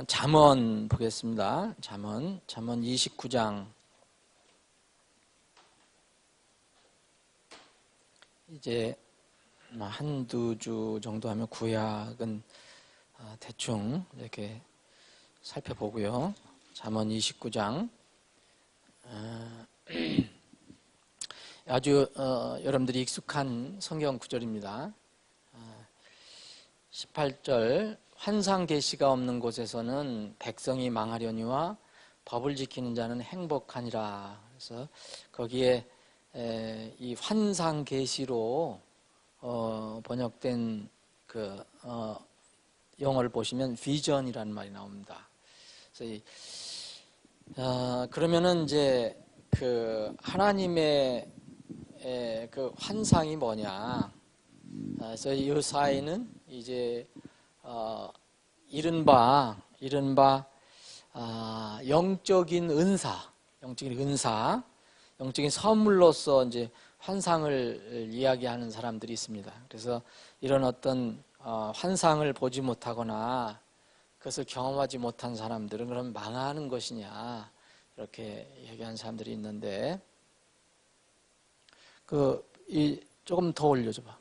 잠언 보겠습니다. 잠언 29장. 이제 한두 주 정도 하면 구약은 대충 이렇게 살펴보고요. 잠언 29장. 아주 여러분들이 익숙한 성경 구절입니다. 18절 환상 계시가 없는 곳에서는 백성이 망하려니와 법을 지키는 자는 행복하니라. 그래서 거기에 이 환상 계시로 번역된 그 영어를 보시면 비전이라는 말이 나옵니다. 그래서 그러면은 이제 그 하나님의 그 환상이 뭐냐? 그래서 이 사이는 이제 이른바 영적인 은사, 영적인 선물로서 이제 환상을 이야기하는 사람들이 있습니다. 그래서 이런 어떤 환상을 보지 못하거나 그것을 경험하지 못한 사람들은 그럼 망하는 것이냐 이렇게 얘기하는 사람들이 있는데 조금 더 올려줘봐.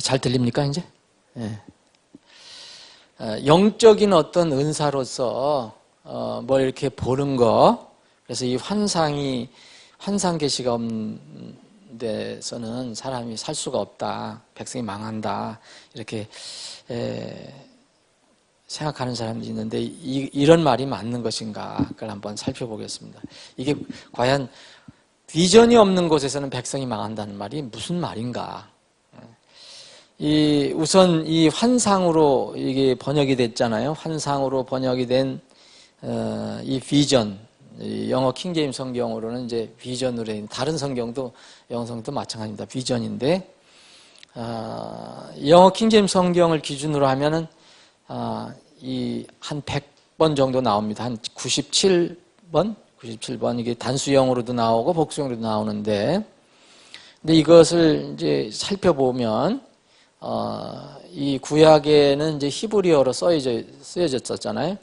잘 들립니까 이제? 영적인 어떤 은사로서 뭐 이렇게 보는 거, 그래서 이 환상 계시가 없는 데서는 사람이 살 수가 없다, 백성이 망한다 이렇게 생각하는 사람들이 있는데 이런 말이 맞는 것인가 그걸 한번 살펴보겠습니다. 이게 과연 비전이 없는 곳에서는 백성이 망한다는 말이 무슨 말인가? 우선 이 환상으로 이게 번역이 됐잖아요. 환상으로 번역이 된 이 비전, 영어 킹제임스 성경으로는 이제 비전으로 된, 다른 성경도 영어 성경도 마찬가지입니다. 비전인데 영어 킹제임스 성경을 기준으로 하면은 이 한 100번 정도 나옵니다. 한 97번 이게 단수형으로도 나오고 복수형으로도 나오는데, 근데 이것을 이제 살펴보면 이 구약에는 이제 히브리어로 쓰여졌었잖아요.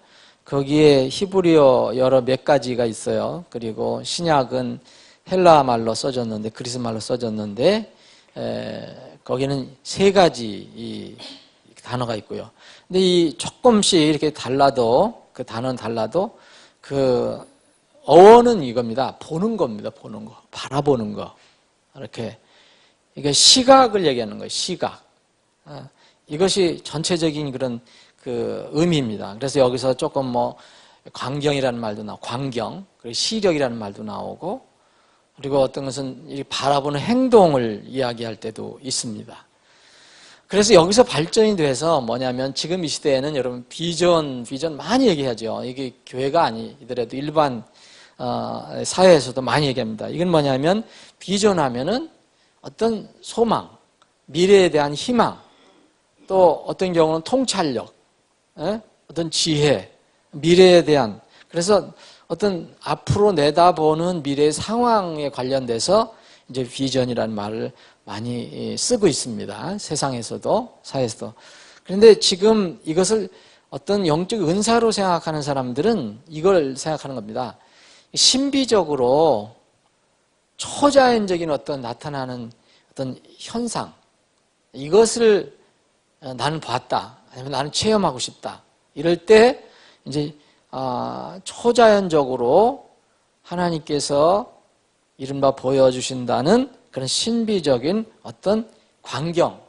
거기에 히브리어 여러 몇 가지가 있어요. 그리고 신약은 헬라 말로 써졌는데, 그리스 말로 써졌는데, 거기는 세 가지 이 단어가 있고요. 근데 이 조금씩 이렇게 달라도, 그 단어는 달라도, 그 어원은 이겁니다. 보는 겁니다. 보는 거. 바라보는 거. 이렇게. 이게 시각을 얘기하는 거예요. 시각. 이것이 전체적인 그런 그 의미입니다. 그래서 여기서 조금 뭐 광경이라는 말도 나오고, 광경, 그리고 시력이라는 말도 나오고, 그리고 어떤 것은 이 바라보는 행동을 이야기할 때도 있습니다. 그래서 여기서 발전이 돼서 뭐냐면 지금 이 시대에는 여러분 비전 많이 얘기하죠. 이게 교회가 아니더라도 일반 사회에서도 많이 얘기합니다. 이건 뭐냐면 비전하면은 어떤 소망, 미래에 대한 희망, 또 어떤 경우는 통찰력, 어떤 지혜, 미래에 대한, 그래서 어떤 앞으로 내다보는 미래의 상황에 관련돼서 이제 비전이라는 말을 많이 쓰고 있습니다. 세상에서도, 사회에서도. 그런데 지금 이것을 어떤 영적 은사로 생각하는 사람들은 이걸 생각하는 겁니다. 신비적으로 초자연적인 어떤 나타나는 어떤 현상, 이것을 나는 봤다, 아니면 나는 체험하고 싶다. 이럴 때 이제 초자연적으로 하나님께서 이른바 보여주신다는 그런 신비적인 어떤 광경,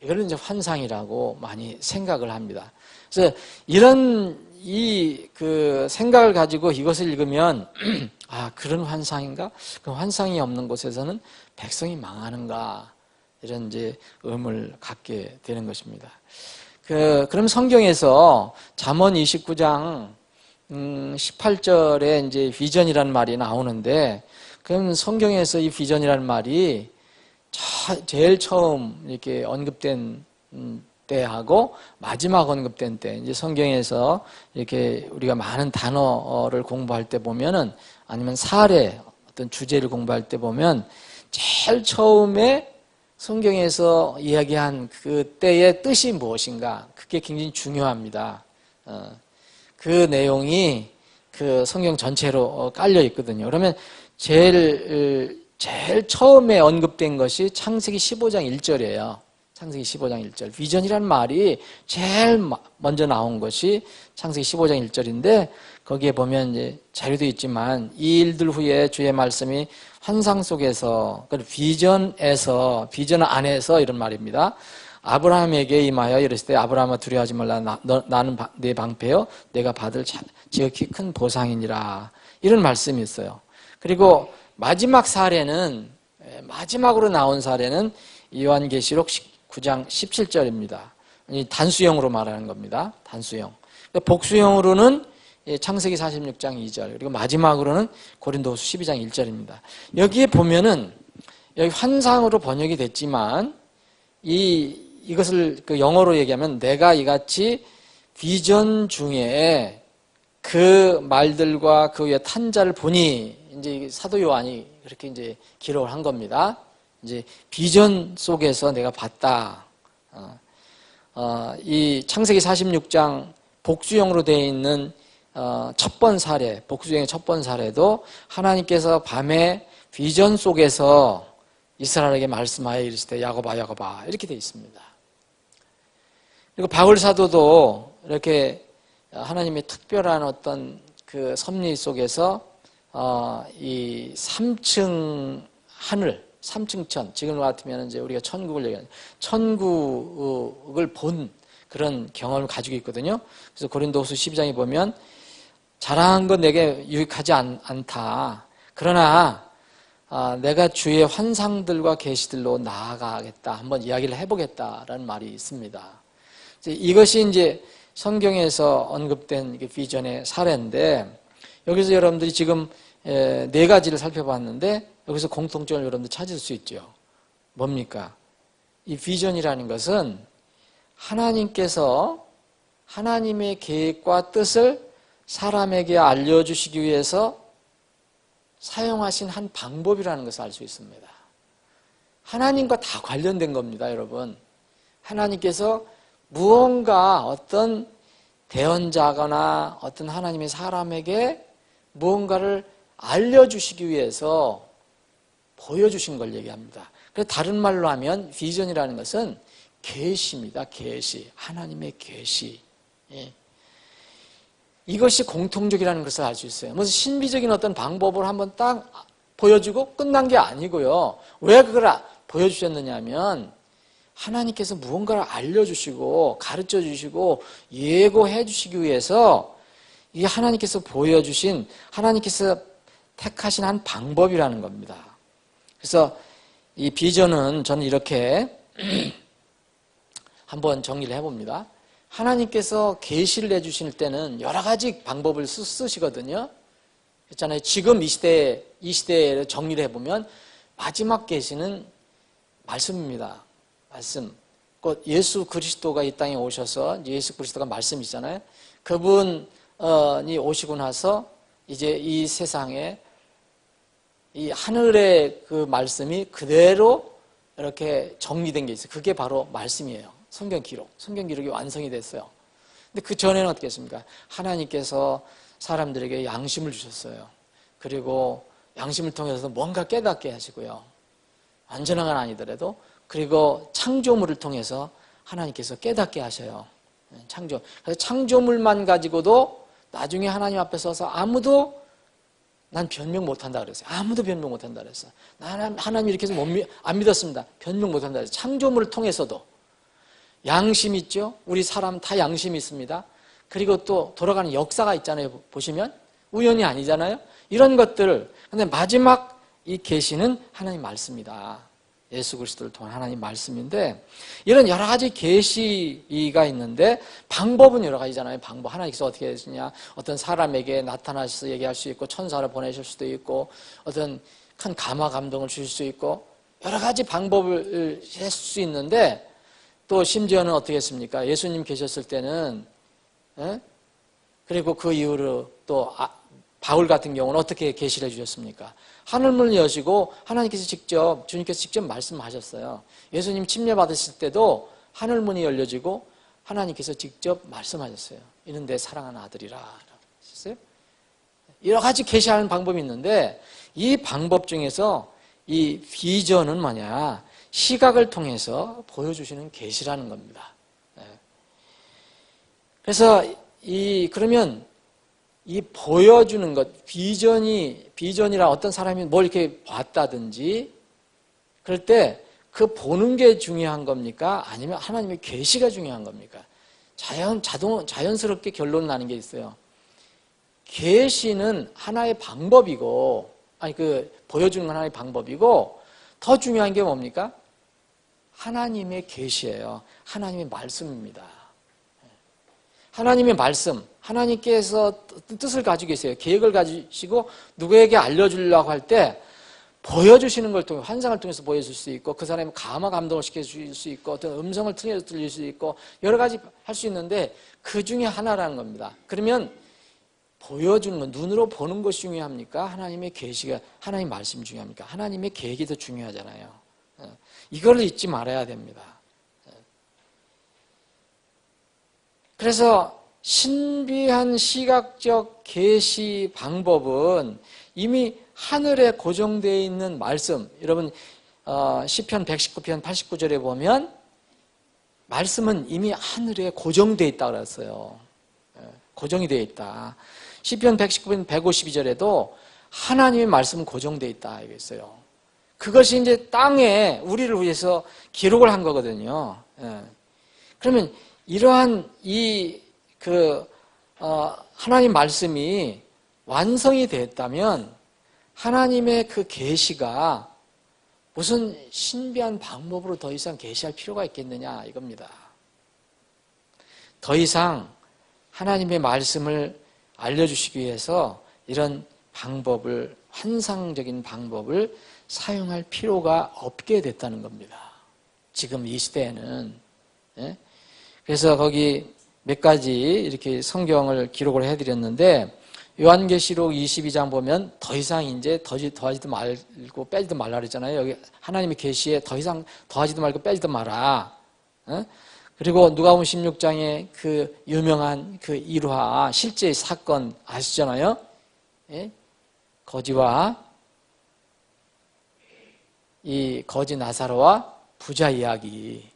이걸 이제 환상이라고 많이 생각을 합니다. 그래서 이런 그 생각을 가지고 이것을 읽으면 그런 환상인가? 그 환상이 없는 곳에서는 백성이 망하는가? 이런 이제 의문을 갖게 되는 것입니다. 그럼 성경에서 잠언 29장 18절에 이제 비전이라는 말이 나오는데, 그럼 성경에서 이 비전이라는 말이 제일 처음 이렇게 언급된 때하고 마지막 언급된 때, 이제 성경에서 이렇게 우리가 많은 단어를 공부할 때 보면은, 아니면 사례, 어떤 주제를 공부할 때 보면 제일 처음에 성경에서 이야기한 그때의 뜻이 무엇인가? 그게 굉장히 중요합니다. 그 내용이 그 성경 전체로 깔려 있거든요. 그러면 제일 처음에 언급된 것이 창세기 15장 1절이에요. 창세기 15장 1절. 비전이라는 말이 제일 먼저 나온 것이 창세기 15장 1절인데 거기에 보면 이제 자료도 있지만 이 일들 후에 주의 말씀이 환상 속에서, 비전 안에서 이런 말입니다. 아브라함에게 임하여 이르시되 아브라함아 두려워하지 말라. 나는 내 방패요 내가 받을 지극히 큰 보상이니라. 이런 말씀이 있어요. 그리고 마지막으로 나온 사례는 요한계시록 9장 17절입니다. 단수형으로 말하는 겁니다. 단수형. 복수형으로는 창세기 46장 2절, 그리고 마지막으로는 고린도후서 12장 1절입니다. 여기에 보면은 여기 환상으로 번역이 됐지만 이것을 영어로 얘기하면 내가 이같이 비전 중에 그 말들과 그 위에 탄 자를 보니, 이제 사도 요한이 그렇게 이제 기록을 한 겁니다. 이제 비전 속에서 내가 봤다. 이 창세기 46장 복수형으로 되어 있는 첫 번 사례, 복수형의 첫 번 사례도 하나님께서 밤에 비전 속에서 이스라엘에게 말씀하여 이르시되 야곱아 야곱아 이렇게 되어 있습니다. 그리고 바울 사도도 이렇게 하나님의 특별한 어떤 그 섭리 속에서 이 3층 하늘, 3층 천, 지금 같으면 이제 우리가 천국을 얘기하는 천국을 본 그런 경험을 가지고 있거든요. 그래서 고린도후서 12장에 보면 자랑한 건 내게 유익하지 않다. 그러나 내가 주의 환상들과 계시들로 나아가겠다. 한번 이야기를 해보겠다라는 말이 있습니다. 이것이 이제 성경에서 언급된 비전의 사례인데, 여기서 여러분들이 지금 4가지를 살펴봤는데 여기서 공통점을 여러분들 찾을 수 있죠. 뭡니까? 이 비전이라는 것은 하나님께서 하나님의 계획과 뜻을 사람에게 알려주시기 위해서 사용하신 한 방법이라는 것을 알 수 있습니다. 하나님과 다 관련된 겁니다, 여러분. 하나님께서 무언가 어떤 대언자거나 어떤 하나님의 사람에게 무언가를 알려주시기 위해서 보여주신 걸 얘기합니다. 그래서 다른 말로 하면 비전이라는 것은 계시입니다. 계시. 하나님의 계시. 예. 이것이 공통적이라는 것을 알 수 있어요. 무슨 신비적인 어떤 방법을 한번 딱 보여주고 끝난 게 아니고요. 왜 그걸 보여주셨느냐 하면 하나님께서 무언가를 알려주시고 가르쳐주시고 예고해 주시기 위해서 이게 하나님께서 보여주신, 하나님께서 택하신 한 방법이라는 겁니다. 그래서 이 비전은 저는 이렇게 한번 정리를 해봅니다. 하나님께서 계시를 내주실 때는 여러 가지 방법을 쓰시거든요. 그렇잖아요. 지금 이 시대에 정리를 해보면 마지막 계시는 말씀입니다. 말씀. 곧 예수 그리스도가 이 땅에 오셔서, 예수 그리스도가 말씀이잖아요. 그분이 오시고 나서 이제 이 세상에 이 하늘의 그 말씀이 그대로 이렇게 정리된 게 있어요. 그게 바로 말씀이에요. 성경 기록이 완성이 됐어요. 근데 그 전에는 어떻게 했습니까? 하나님께서 사람들에게 양심을 주셨어요. 그리고 양심을 통해서 뭔가 깨닫게 하시고요. 완전한 건 아니더라도, 그리고 창조물을 통해서 하나님께서 깨닫게 하셔요. 그래서 창조물만 가지고도 나중에 하나님 앞에 서서 아무도 난 변명 못한다 그랬어요. 아무도 변명 못한다 그랬어요. 나는 하나님 이렇게 해서 안 믿었습니다. 변명 못한다 그랬어요. 창조물을 통해서도. 양심 있죠? 우리 사람 다 양심이 있습니다. 그리고 또 돌아가는 역사가 있잖아요. 보시면 우연이 아니잖아요. 이런 것들을, 근데 마지막 이 계시는 하나님 말씀이다. 예수 그리스도를 통한 하나님 말씀인데, 이런 여러 가지 계시가 있는데 방법은 여러 가지잖아요. 방법. 하나님께서 어떻게 하시냐? 어떤 사람에게 나타나셔서 얘기할 수 있고, 천사를 보내실 수도 있고, 어떤 큰 감화 감동을 주실 수 있고, 여러 가지 방법을 할 수 있는데, 또 심지어는 어떻게 했습니까? 예수님 계셨을 때는, 그리고 그 이후로 또 바울 같은 경우는 어떻게 계시를 해주셨습니까? 하늘문을 여시고 하나님께서 직접, 주님께서 직접 말씀하셨어요. 예수님 침례 받으실 때도 하늘문이 열려지고 하나님께서 직접 말씀하셨어요. 이는 내 사랑하는 아들이라 하셨어요. 여러 가지 계시하는 방법이 있는데 이 방법 중에서 이 비전은 뭐냐? 시각을 통해서 보여주시는 계시라는 겁니다. 그래서 그러면 이 보여주는 것, 비전이라 어떤 사람이 뭘 이렇게 봤다든지 그럴 때 그 보는 게 중요한 겁니까? 아니면 하나님의 계시가 중요한 겁니까? 자연스럽게 결론 나는 게 있어요. 계시는 하나의 방법이고, 보여주는 건 하나의 방법이고, 더 중요한 게 뭡니까? 하나님의 계시예요. 하나님의 말씀입니다. 하나님의 말씀, 하나님께서 뜻을 가지고 계세요. 계획을 가지시고 누구에게 알려주려고 할 때 보여주시는 걸 통해 환상을 통해서 보여줄 수 있고 그 사람의 감동을 시켜줄 수 있고 어떤 음성을 통해서 들릴 수 있고 여러 가지 할 수 있는데 그 중에 하나라는 겁니다. 그러면 보여주는 건 눈으로 보는 것이 중요합니까? 하나님의 계시가 하나님의 말씀이 중요합니까? 하나님의 계획이 더 중요하잖아요. 이걸 잊지 말아야 됩니다. 그래서 신비한 시각적 계시 방법은 이미 하늘에 고정되어 있는 말씀. 여러분 시편 119편 89절에 보면 말씀은 이미 하늘에 고정되어 있다고 그랬어요. 고정이 되어 있다. 시편 119편 152절에도 하나님의 말씀은 고정되어 있다 이랬어요. 그것이 이제 땅에 우리를 위해서 기록을 한 거거든요. 그러면 이러한 하나님 말씀이 완성이 됐다면 하나님의 그 계시가 무슨 신비한 방법으로 더 이상 계시할 필요가 있겠느냐 이겁니다. 더 이상 하나님의 말씀을 알려주시기 위해서 이런 방법을 환상적인 방법을 사용할 필요가 없게 됐다는 겁니다. 지금 이 시대에는. 그래서 거기 몇 가지 이렇게 성경을 기록을 해드렸는데 요한계시록 22장 보면 더 이상 이제 더하지도 말고 빼지도 말라 그랬잖아요. 여기 하나님의 계시에 더 이상 더하지도 말고 빼지도 마라. 그리고 누가복음 16장에 그 유명한 그 일화 실제 사건 아시잖아요. 거지와 이 거지 나사로와 부자 이야기.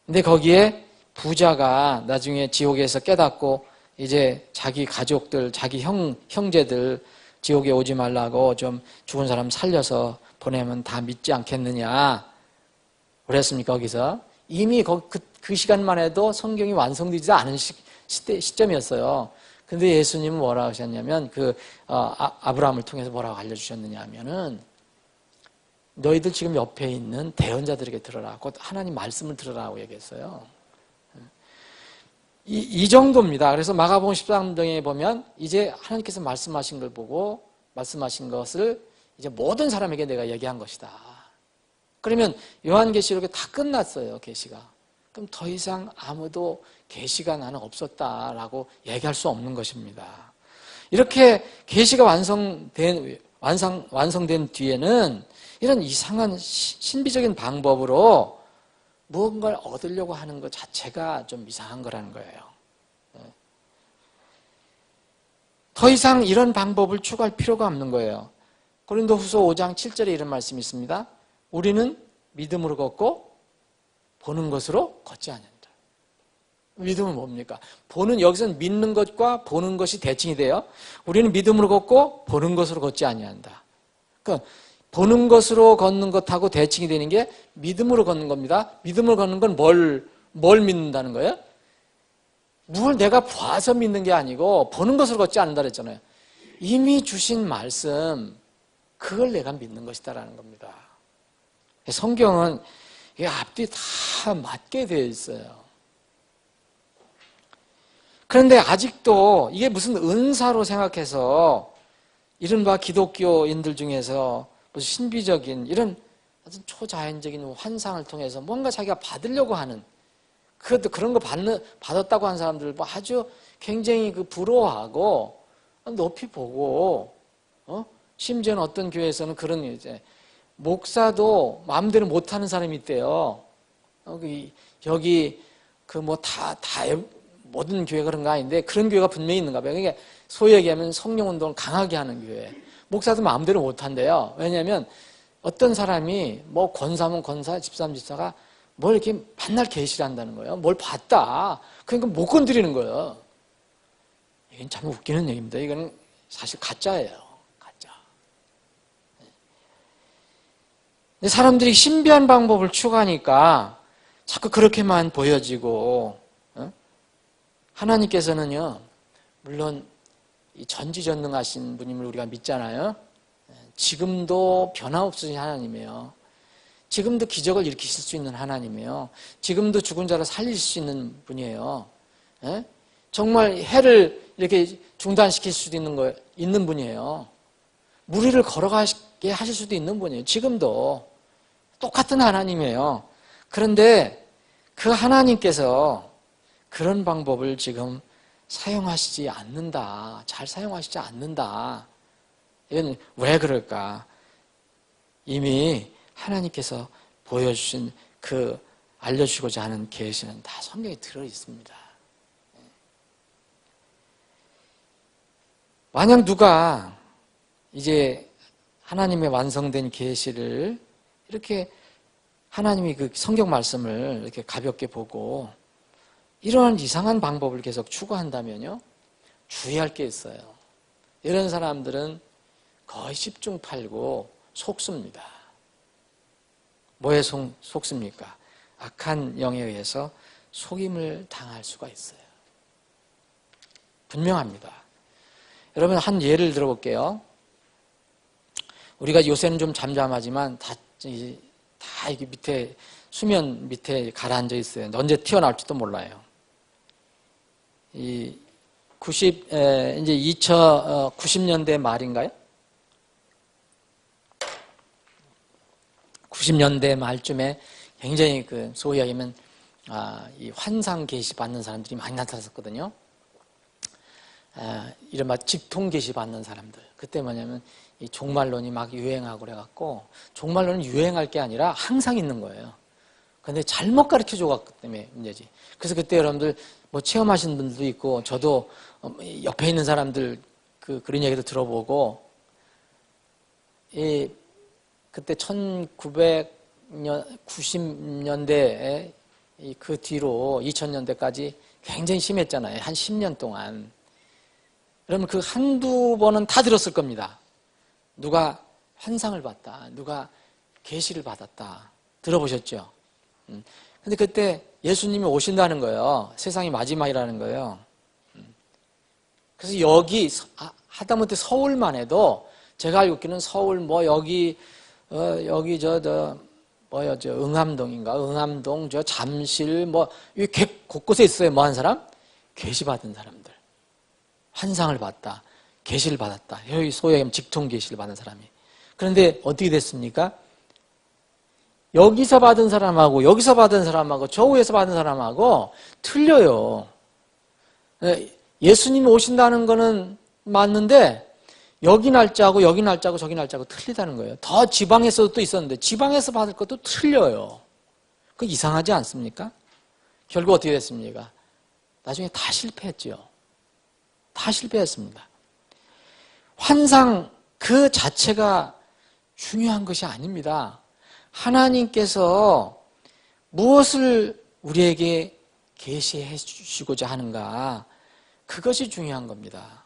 근데 거기에 부자가 나중에 지옥에서 깨닫고 이제 자기 가족들, 자기 형제들 지옥에 오지 말라고 좀 죽은 사람 살려서 보내면 다 믿지 않겠느냐 그랬습니까? 거기서 이미 그 시간만 해도 성경이 완성되지 않은 시점이었어요. 근데 예수님은 뭐라고 하셨냐면 아브라함을 통해서 뭐라고 알려주셨느냐 하면은 너희들 지금 옆에 있는 대언자들에게 들어라. 곧 하나님 말씀을 들으라고 얘기했어요. 이 정도입니다. 그래서 마가복음 13장에 보면 이제 하나님께서 말씀하신 걸 보고 말씀하신 것을 이제 모든 사람에게 내가 얘기한 것이다. 그러면 요한계시록에 다 끝났어요. 계시가. 그럼 더 이상 아무도 계시가 나는 없었다라고 얘기할 수 없는 것입니다. 이렇게 계시가 완성된 뒤에는 이런 이상한 신비적인 방법으로 무언가를 얻으려고 하는 것 자체가 좀 이상한 거라는 거예요. 더 이상 이런 방법을 추구할 필요가 없는 거예요. 고린도후서 5장 7절에 이런 말씀이 있습니다. 우리는 믿음으로 걷고 보는 것으로 걷지 않는다. 믿음은 뭡니까? 여기서는 믿는 것과 보는 것이 대칭이 돼요. 우리는 믿음으로 걷고 보는 것으로 걷지 아니한다. 그러니까 보는 것으로 걷는 것하고 대칭이 되는 게 믿음으로 걷는 겁니다. 믿음으로 걷는 건 뭘 믿는다는 거예요? 뭘 내가 봐서 믿는 게 아니고 보는 것으로 걷지 않는다 그랬잖아요. 이미 주신 말씀, 그걸 내가 믿는 것이다라는 겁니다. 성경은 이게 앞뒤 다 맞게 되어 있어요. 그런데 아직도 이게 무슨 은사로 생각해서 이른바 기독교인들 중에서 무슨 신비적인 이런 아주 초자연적인 환상을 통해서 뭔가 자기가 받으려고 하는 그것도 그런 거 받았다고 하는 사람들 아주 굉장히 부러워하고 높이 보고, 심지어는 어떤 교회에서는 그런 이제 목사도 마음대로 못하는 사람이 있대요. 여기 그 뭐 다 모든 교회가 그런 거 아닌데 그런 교회가 분명히 있는가 봐요. 그러니까 소위 얘기하면 성령 운동을 강하게 하는 교회. 목사도 마음대로 못한대요. 왜냐하면 어떤 사람이 뭐 권사면 권사, 집사면 집사가 뭘 이렇게 만날 계시를 한다는 거예요. 뭘 봤다. 그러니까 못 건드리는 거예요. 이건 참 웃기는 얘기입니다. 이거는 사실 가짜예요. 가짜. 근데 사람들이 신비한 방법을 추구하니까 자꾸 그렇게만 보여지고, 하나님께서는요, 물론 이 전지전능하신 분임을 우리가 믿잖아요. 지금도 변화없으신 하나님이에요. 지금도 기적을 일으키실 수 있는 하나님이에요. 지금도 죽은 자를 살릴 수 있는 분이에요. 정말 해를 이렇게 중단시킬 수도 있는 분이에요. 무리를 걸어가게 하실 수도 있는 분이에요. 지금도 똑같은 하나님이에요. 그런데 그 하나님께서 그런 방법을 지금 사용하시지 않는다. 잘 사용하시지 않는다. 이건 왜 그럴까? 이미 하나님께서 보여주신 그 알려주고자 하는 계시는 다 성경에 들어있습니다. 만약 누가 이제 하나님의 완성된 계시를 이렇게 하나님이 그 성경 말씀을 이렇게 가볍게 보고 이러한 이상한 방법을 계속 추구한다면요, 주의할 게 있어요. 이런 사람들은 거의 10중 8구 속습니다. 뭐에 속습니까? 악한 영에 의해서 속임을 당할 수가 있어요. 분명합니다. 여러분, 한 예를 들어볼게요. 우리가 요새는 좀 잠잠하지만 다 이게 밑에, 수면 밑에 가라앉아 있어요. 언제 튀어나올지도 몰라요. 이제 90년대 말인가요? 90년대 말쯤에 굉장히 소위 얘기하면, 이 환상 계시 받는 사람들이 많이 나타났었거든요. 이른바 직통 계시 받는 사람들. 그때 뭐냐면, 이 종말론이 막 유행하고 그래갖고, 종말론은 유행할 게 아니라 항상 있는 거예요. 근데 잘못 가르쳐 줘갖기 때문에 문제지. 그래서 그때 여러분들 뭐 체험하신 분들도 있고, 저도 옆에 있는 사람들 그런 얘기도 들어보고, 그때 1990년대에 그 뒤로 2000년대까지 굉장히 심했잖아요. 한 10년 동안. 그러면 그 한두 번은 다 들었을 겁니다. 누가 환상을 봤다. 누가 계시를 받았다. 들어보셨죠? 근데 그때 예수님이 오신다는 거예요. 세상이 마지막이라는 거예요. 그래서 여기 하다못해 서울만 해도 제가 알고 있기는 서울 뭐 여기 응암동인가? 응암동, 잠실 뭐 여기 곳곳에 있어요. 뭐 한 사람? 계시 받은 사람들. 환상을 봤다. 계시를 받았다. 여기 소위 얘기하면 직통 계시를 받은 사람이. 그런데 어떻게 됐습니까? 여기서 받은 사람하고 여기서 받은 사람하고 저 위에서 받은 사람하고 틀려요. 예수님이 오신다는 거는 맞는데 여기 날짜하고 여기 날짜하고 저기 날짜하고 틀리다는 거예요. 더 지방에서도 또 있었는데 지방에서 받을 것도 틀려요. 그 이상하지 않습니까? 결국 어떻게 됐습니까? 나중에 다 실패했죠. 다 실패했습니다. 환상 그 자체가 중요한 것이 아닙니다. 하나님께서 무엇을 우리에게 계시해 주시고자 하는가, 그것이 중요한 겁니다.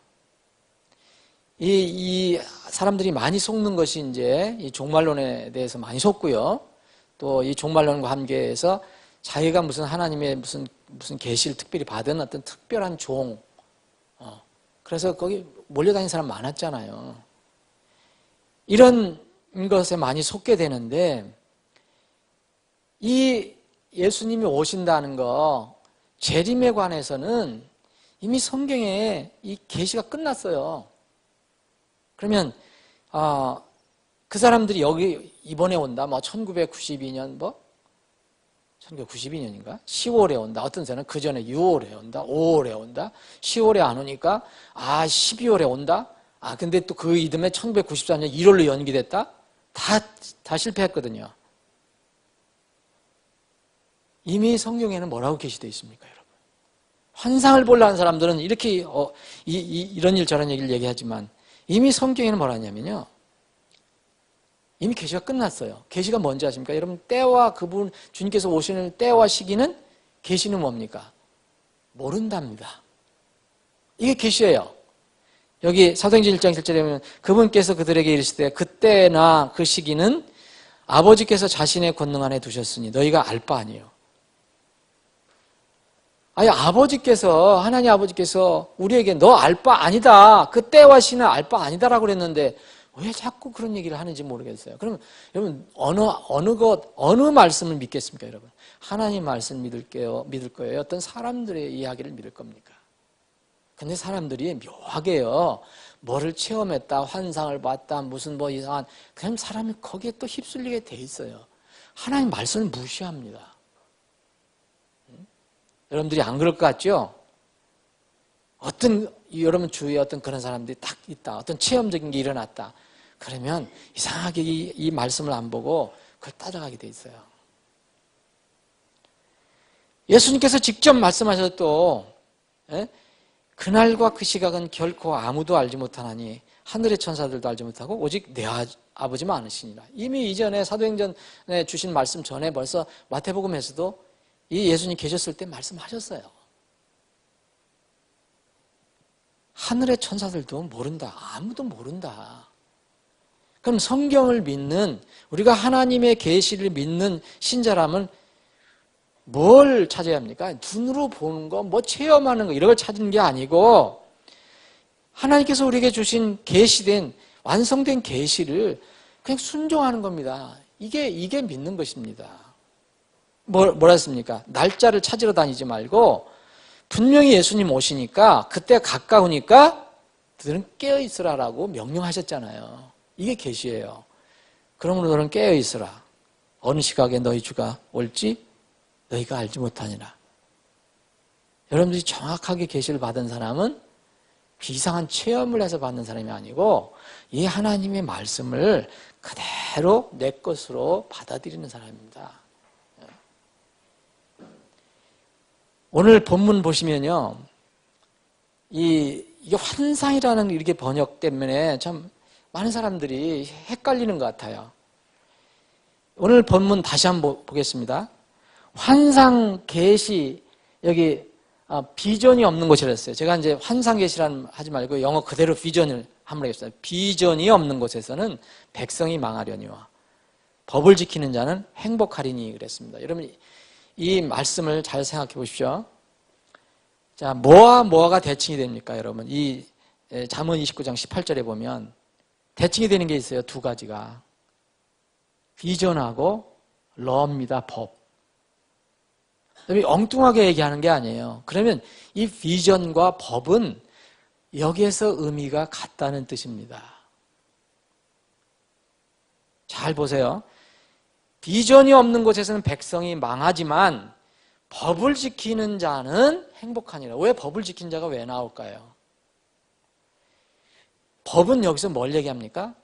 이 사람들이 많이 속는 것이 이제 이 종말론에 대해서 많이 속고요. 또 이 종말론과 함께해서 자기가 무슨 하나님의 무슨 계시를 특별히 받은 어떤 특별한 종, 그래서 거기 몰려다니는 사람 많았잖아요. 이런 것에 많이 속게 되는데, 이 예수님이 오신다는 거, 재림에 관해서는 이미 성경에 이 계시가 끝났어요. 그러면 그 사람들이 여기 이번에 온다, 뭐 1992년 뭐 1992년인가? 10월에 온다. 어떤 데는 그 전에 6월에 온다. 5월에 온다. 10월에 안 오니까 12월에 온다. 근데 또 그 이듬해 1994년 1월로 연기됐다. 다 실패했거든요. 이미 성경에는 뭐라고 계시되어 있습니까, 여러분? 환상을 보려는 사람들은 이렇게 이런 일 저런 얘기를 얘기하지만 이미 성경에는 뭐라 하냐면요. 이미 계시가 끝났어요. 계시가 뭔지 아십니까? 여러분, 때와 그분 주님께서 오시는 때와 시기는 계시는 뭡니까? 모른답니다. 이게 계시예요. 여기 사도행전 1장 1절에 보면 그분께서 그들에게 이르시되 그때나 그 시기는 아버지께서 자신의 권능 안에 두셨으니 너희가 알 바 아니에요. 아버지께서, 하나님 아버지께서 우리에게 너 알 바 아니다. 그 때와 시는 알 바 아니다라고 그랬는데 왜 자꾸 그런 얘기를 하는지 모르겠어요. 그럼 여러분 어느 말씀을 믿겠습니까, 여러분? 하나님 말씀 믿을 거예요. 어떤 사람들의 이야기를 믿을 겁니까? 근데 사람들이 묘하게요. 뭐를 체험했다, 환상을 봤다, 무슨 이상한 그냥 사람이 거기에 또 휩쓸리게 돼 있어요. 하나님 말씀을 무시합니다. 여러분들이 안 그럴 것 같죠? 여러분 주위에 어떤 그런 사람들이 딱 있다. 어떤 체험적인 게 일어났다. 그러면 이상하게 이 말씀을 안 보고 그걸 따라가게 돼 있어요. 예수님께서 직접 말씀하셔도 그날과 그 시각은 결코 아무도 알지 못하나니 하늘의 천사들도 알지 못하고 오직 내 아버지만 아시니라. 이미 이전에 사도행전에 주신 말씀 전에 벌써 마태복음에서도 이 예수님 계셨을 때 말씀하셨어요. 하늘의 천사들도 모른다. 아무도 모른다. 그럼 성경을 믿는, 우리가 하나님의 계시를 믿는 신자라면 뭘 찾아야 합니까? 눈으로 보는 거, 체험하는 거 이런 걸 찾는 게 아니고 하나님께서 우리에게 주신 계시된 완성된 계시를 그냥 순종하는 겁니다. 이게 믿는 것입니다. 뭐라 했습니까? 날짜를 찾으러 다니지 말고 분명히 예수님 오시니까 그때 가까우니까 너는 깨어있으라라고 명령하셨잖아요. 이게 계시예요. 그러므로 너는 깨어있으라. 어느 시각에 너희 주가 올지 너희가 알지 못하니라. 여러분들이 정확하게 계시를 받은 사람은 이상한 체험을 해서 받는 사람이 아니고 이 하나님의 말씀을 그대로 내 것으로 받아들이는 사람입니다. 오늘 본문 보시면요. 이게 환상이라는 이렇게 번역 때문에 참 많은 사람들이 헷갈리는 것 같아요. 오늘 본문 다시 한번 보겠습니다. 환상 계시 여기 비전이 없는 곳이라 했어요. 제가 이제 환상 계시라는 하지 말고 영어 그대로 비전을 한번 하겠습니다. 비전이 없는 곳에서는 백성이 망하려니와 법을 지키는 자는 행복하리니 그랬습니다. 여러분 이 말씀을 잘 생각해 보십시오. 자, 뭐가 대칭이 됩니까, 여러분? 이 잠언 29장 18절에 보면 대칭이 되는 게 있어요. 두 가지가. 비전하고 러입니다. 법. 엉뚱하게 얘기하는 게 아니에요. 그러면 이 비전과 법은 여기에서 의미가 같다는 뜻입니다. 잘 보세요. 비전이 없는 곳에서는 백성이 망하지만 법을 지키는 자는 행복하니라. 왜 법을 지킨 자가 왜 나올까요? 법은 여기서 뭘 얘기합니까?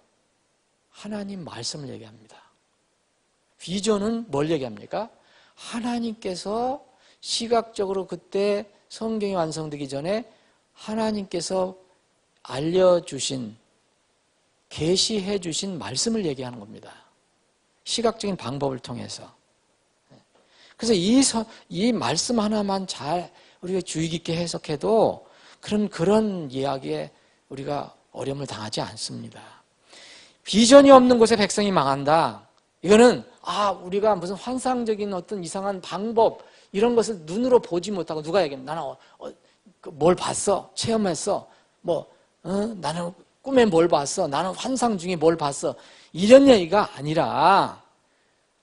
하나님 말씀을 얘기합니다. 비전은 뭘 얘기합니까? 하나님께서 시각적으로 그때 성경이 완성되기 전에 하나님께서 알려주신, 계시해 주신 말씀을 얘기하는 겁니다. 시각적인 방법을 통해서. 그래서 이 말씀 하나만 잘 우리가 주의 깊게 해석해도 그런 이야기에 우리가 어려움을 당하지 않습니다. 비전이 없는 곳에 백성이 망한다. 이거는 우리가 무슨 환상적인 어떤 이상한 방법 이런 것을 눈으로 보지 못하고 누가 얘기해? 나는 뭘 봤어? 체험했어? 나는 꿈에 뭘 봤어? 나는 환상 중에 뭘 봤어? 이런 얘기가 아니라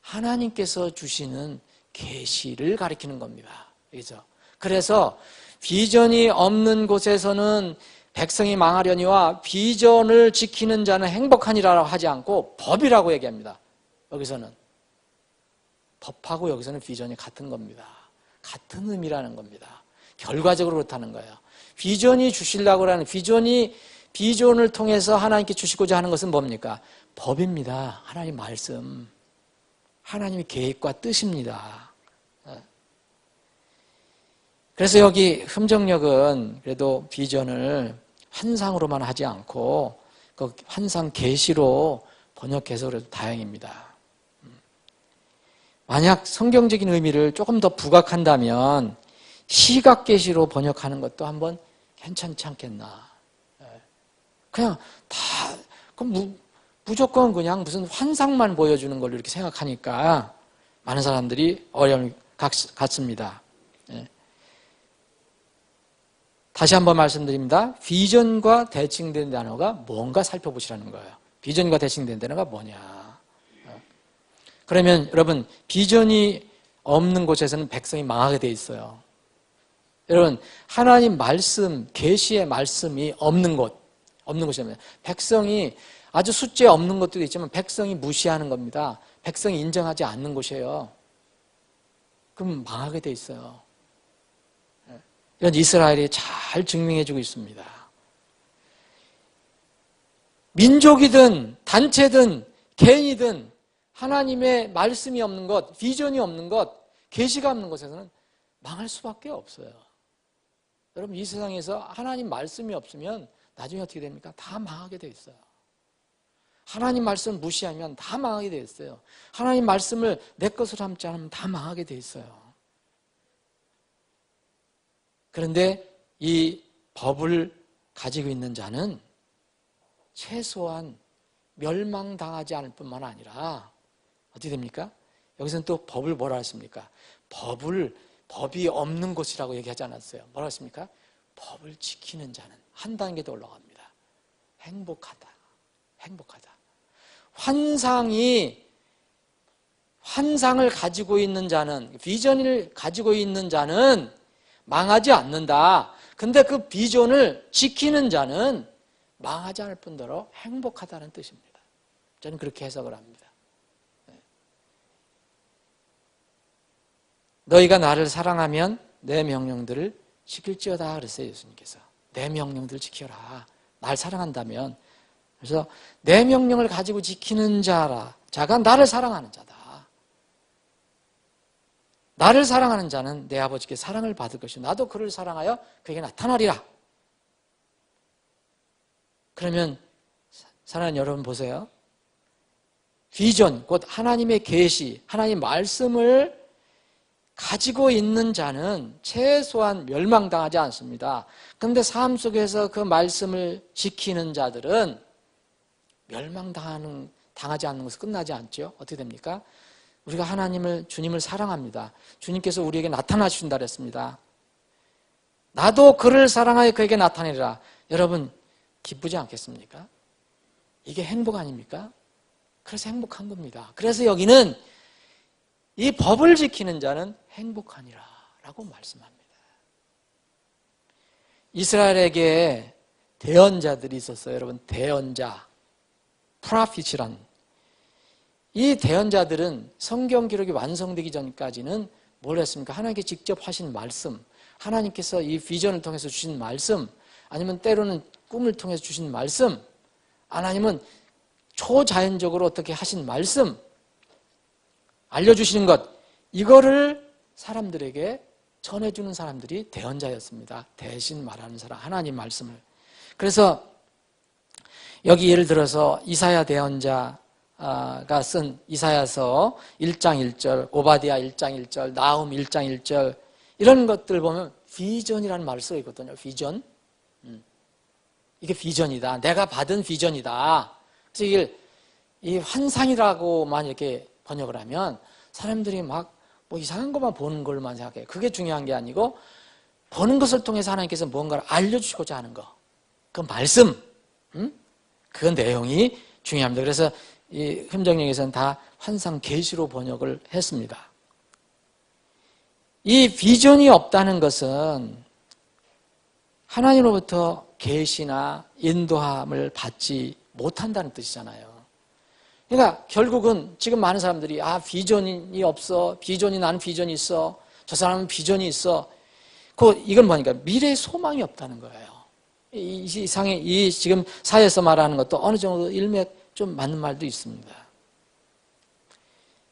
하나님께서 주시는 계시를 가리키는 겁니다. 그렇죠? 그래서 비전이 없는 곳에서는 백성이 망하려니와 비전을 지키는 자는 행복하니라고 하지 않고 법이라고 얘기합니다. 여기서는 법하고 여기서는 비전이 같은 겁니다. 같은 의미라는 겁니다. 결과적으로 그렇다는 거예요. 비전이 주시려고 하는 비전을 통해서 하나님께 주시고자 하는 것은 뭡니까? 법입니다. 하나님 말씀. 하나님의 계획과 뜻입니다. 그래서 여기 흠정역은 그래도 비전을 환상으로만 하지 않고 그 환상 계시로 번역해서 그래도 다행입니다. 만약 성경적인 의미를 조금 더 부각한다면 시각 계시로 번역하는 것도 한번 괜찮지 않겠나. 그냥 그럼 무조건 그냥 무슨 환상만 보여주는 걸로 이렇게 생각하니까 많은 사람들이 어려움을 갖습니다. 다시 한번 말씀드립니다. 비전과 대칭된 단어가 뭔가 살펴보시라는 거예요. 비전과 대칭된 단어가 뭐냐. 그러면 여러분, 비전이 없는 곳에서는 백성이 망하게 돼 있어요. 여러분, 하나님 말씀, 계시의 말씀이 없는 곳이면 백성이 아주 숫자에 없는 것도 있지만 백성이 무시하는 겁니다. 백성이 인정하지 않는 곳이에요. 그럼 망하게 돼 있어요. 이건 이스라엘이 잘 증명해주고 있습니다. 민족이든 단체든 개인이든 하나님의 말씀이 없는 것, 비전이 없는 것, 계시가 없는 곳에서는 망할 수밖에 없어요. 여러분, 이 세상에서 하나님 말씀이 없으면 나중에 어떻게 됩니까? 다 망하게 돼 있어요. 하나님 말씀을 무시하면 다 망하게 돼 있어요. 하나님 말씀을 내 것으로 삼지 않으면 다 망하게 돼 있어요. 그런데 이 법을 가지고 있는 자는 최소한 멸망당하지 않을 뿐만 아니라 어떻게 됩니까? 여기서는 또 법을 뭐라 했습니까? 법이 없는 곳이라고 얘기하지 않았어요. 뭐라 했습니까? 법을 지키는 자는 한 단계 더 올라갑니다. 행복하다. 환상을 가지고 있는 자는, 비전을 가지고 있는 자는 망하지 않는다. 근데 그 비전을 지키는 자는 망하지 않을 뿐더러 행복하다는 뜻입니다. 저는 그렇게 해석을 합니다. 너희가 나를 사랑하면 내 명령들을 지킬지어다 그랬어요. 예수님께서. 내 명령들을 지켜라. 날 사랑한다면. 그래서 내 명령을 가지고 지키는 자가 나를 사랑하는 자다. 나를 사랑하는 자는 내 아버지께 사랑을 받을 것이고 나도 그를 사랑하여 그에게 나타나리라. 그러면 사랑하는 여러분 보세요. 비전, 곧 하나님의 계시, 하나님의 말씀을 가지고 있는 자는 최소한 멸망당하지 않습니다. 그런데 삶 속에서 그 말씀을 지키는 자들은 멸망당하지 않는 것은 끝나지 않죠. 어떻게 됩니까? 우리가 주님을 사랑합니다. 주님께서 우리에게 나타나 주신다 그랬습니다. 나도 그를 사랑하여 그에게 나타내리라. 여러분, 기쁘지 않겠습니까? 이게 행복 아닙니까? 그래서 행복한 겁니다. 그래서 여기는 이 법을 지키는 자는 행복하니라 라고 말씀합니다. 이스라엘에게 대언자들이 있었어요. 여러분, 대언자, 프라핏이란. 이 대언자들은 성경 기록이 완성되기 전까지는 뭘 했습니까? 하나님께 직접 하신 말씀, 하나님께서 이 비전을 통해서 주신 말씀, 아니면 때로는 꿈을 통해서 주신 말씀, 아니면 초자연적으로 어떻게 하신 말씀, 알려주시는 것, 이거를 사람들에게 전해주는 사람들이 대언자였습니다. 대신 말하는 사람, 하나님 말씀을. 그래서 여기 예를 들어서 이사야 대언자가 쓴 이사야서 1장 1절, 오바댜 1장 1절, 나훔 1장 1절 이런 것들 보면 비전이라는 말을 쓰고 있거든요. 비전. 이게 비전이다. 내가 받은 비전이다. 그래서 이게 이 환상이라고만 이렇게 번역을 하면 사람들이 막 뭐 이상한 것만 보는 걸만 생각해요. 그게 중요한 게 아니고 보는 것을 통해서 하나님께서 뭔가를 알려주시고자 하는 거. 그 말씀. 그 내용이 중요합니다. 그래서 이 흠정역에서는 다 환상 계시로 번역을 했습니다. 이 비전이 없다는 것은 하나님으로부터 계시나 인도함을 받지 못한다는 뜻이잖아요. 그러니까 결국은 지금 많은 사람들이 비전이 없어. 나는 비전이 있어. 저 사람은 비전이 있어. 이건 뭐니까 미래의 소망이 없다는 거예요. 이 지금 사회에서 말하는 것도 어느 정도 일맥 좀 맞는 말도 있습니다.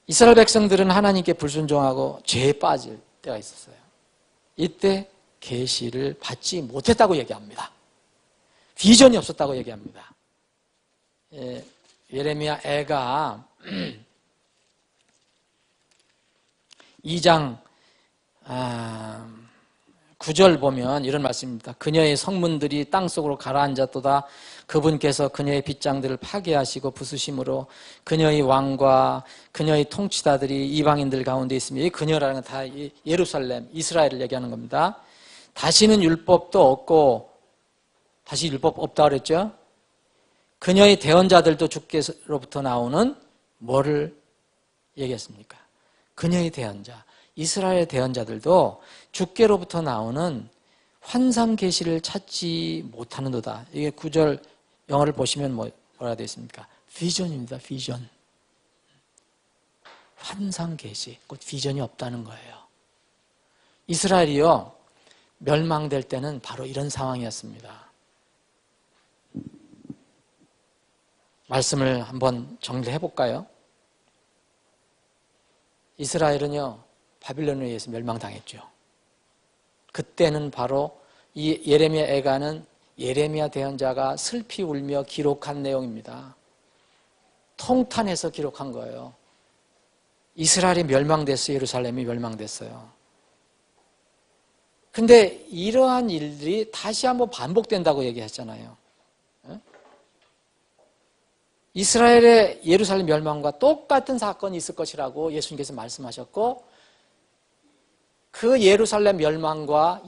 이스라엘 백성들은 하나님께 불순종하고 죄에 빠질 때가 있었어요. 이때 계시를 받지 못했다고 얘기합니다. 비전이 없었다고 얘기합니다. 예레미야 애가 2장 9절 보면 이런 말씀입니다. 그녀의 성문들이 땅속으로 가라앉았도다. 그분께서 그녀의 빗장들을 파괴하시고 부수심으로 그녀의 왕과 그녀의 통치자들이 이방인들 가운데 있으며, 이 그녀라는 건 다 예루살렘, 이스라엘을 얘기하는 겁니다. 다시는 율법도 없고, 다시 율법 없다 그랬죠? 그녀의 대언자들도 주께로부터 나오는 뭐를 얘기했습니까? 그녀의 대언자, 이스라엘의 대언자들도 주께로부터 나오는 환상 계시를 찾지 못하는도다. 이게 9절 영어를 보시면 뭐라 되어 있습니까? 비전입니다. 비전. 환상 계시, 곧 비전이 없다는 거예요. 이스라엘이요, 멸망될 때는 바로 이런 상황이었습니다. 말씀을 한번 정리해 볼까요? 이스라엘은요, 바빌론에 의해서 멸망당했죠. 그때는 바로 이 예레미야 애가는 예레미야 대언자가 슬피 울며 기록한 내용입니다. 통탄해서 기록한 거예요. 이스라엘이 멸망됐어요. 예루살렘이 멸망됐어요. 근데 이러한 일들이 다시 한번 반복된다고 얘기했잖아요. 이스라엘의 예루살렘 멸망과 똑같은 사건이 있을 것이라고 예수님께서 말씀하셨고, 그 예루살렘 멸망과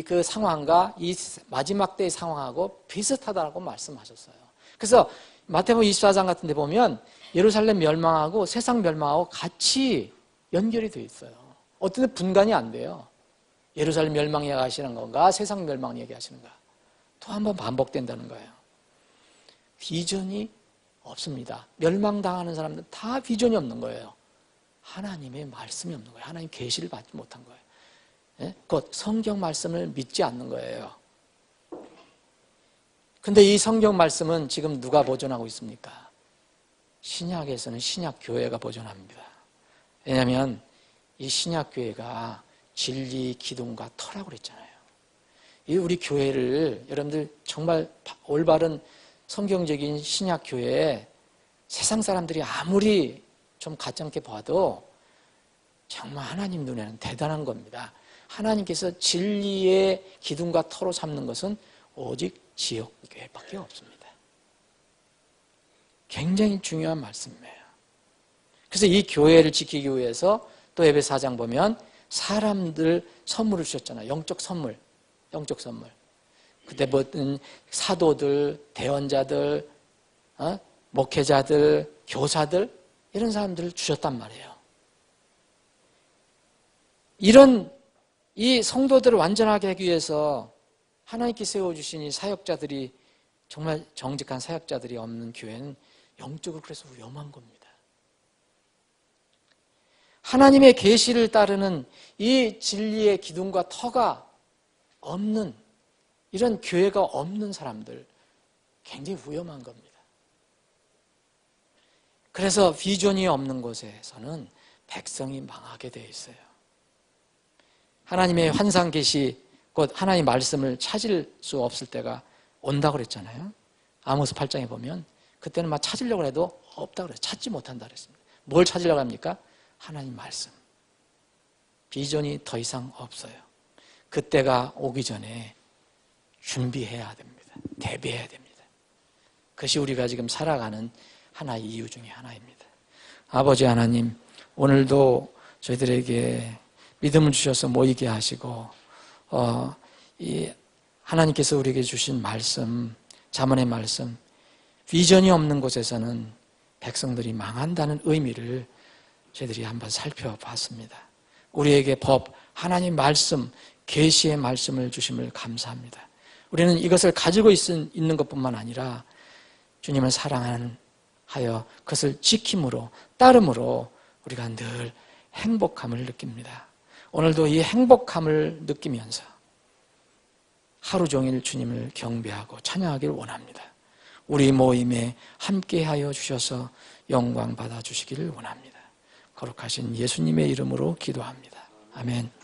그 상황과 이 마지막 때의 상황하고 비슷하다고 말씀하셨어요. 그래서 마태복음 24장 같은 데 보면 예루살렘 멸망하고 세상 멸망하고 같이 연결이 되어 있어요. 어떤 데 분간이 안 돼요. 예루살렘 멸망 얘기하시는 건가, 세상 멸망 얘기하시는가. 또 한 번 반복된다는 거예요. 비전이 없습니다. 멸망당하는 사람들은 다 비전이 없는 거예요. 하나님의 말씀이 없는 거예요. 하나님 계시를 받지 못한 거예요. 예? 곧 성경 말씀을 믿지 않는 거예요. 근데 이 성경 말씀은 지금 누가 보존하고 있습니까? 신약에서는 신약교회가 보존합니다. 왜냐하면 이 신약교회가 진리, 기둥과 터라고 그랬잖아요. 이 우리 교회를 여러분들 정말 올바른 성경적인 신약교회에 세상 사람들이 아무리 좀 가짜게 봐도 정말 하나님 눈에는 대단한 겁니다. 하나님께서 진리의 기둥과 터로 삼는 것은 오직 지역교회밖에 없습니다. 굉장히 중요한 말씀이에요. 그래서 이 교회를 지키기 위해서 또 에베소 4장 보면 사람들 선물을 주셨잖아요. 영적 선물. 그때 보던 사도들, 대언자들, 목회자들, 교사들, 이런 사람들을 주셨단 말이에요. 이 성도들을 완전하게 하기 위해서 하나님께 세워주신 이 사역자들이, 정말 정직한 사역자들이 없는 교회는 영적으로 그래서 위험한 겁니다. 하나님의 계시를 따르는 이 진리의 기둥과 터가 없는, 이런 교회가 없는 사람들, 굉장히 위험한 겁니다. 그래서 비전이 없는 곳에서는 백성이 망하게 되어 있어요. 하나님의 환상 계시, 곧 하나님의 말씀을 찾을 수 없을 때가 온다고 그랬잖아요. 아모스 8장에 보면 그때는 막 찾으려고 해도 없다고 그래요. 찾지 못한다 그랬습니다. 뭘 찾으려고 합니까? 하나님 말씀. 비전이 더 이상 없어요. 그때가 오기 전에 준비해야 됩니다. 대비해야 됩니다. 그것이 우리가 지금 살아가는 하나의 이유 중에 하나입니다. 아버지 하나님, 오늘도 저희들에게 믿음을 주셔서 모이게 하시고, 이 하나님께서 우리에게 주신 말씀, 잠언의 말씀, 비전이 없는 곳에서는 백성들이 망한다는 의미를 저희들이 한번 살펴봤습니다. 우리에게 법, 하나님 말씀, 계시의 말씀을 주심을 감사합니다. 우리는 이것을 가지고 있는 것뿐만 아니라 주님을 사랑하는 하여 그것을 지킴으로 따름으로 우리가 늘 행복함을 느낍니다. 오늘도 이 행복함을 느끼면서 하루 종일 주님을 경배하고 찬양하기를 원합니다. 우리 모임에 함께하여 주셔서 영광 받아주시기를 원합니다. 거룩하신 예수님의 이름으로 기도합니다. 아멘.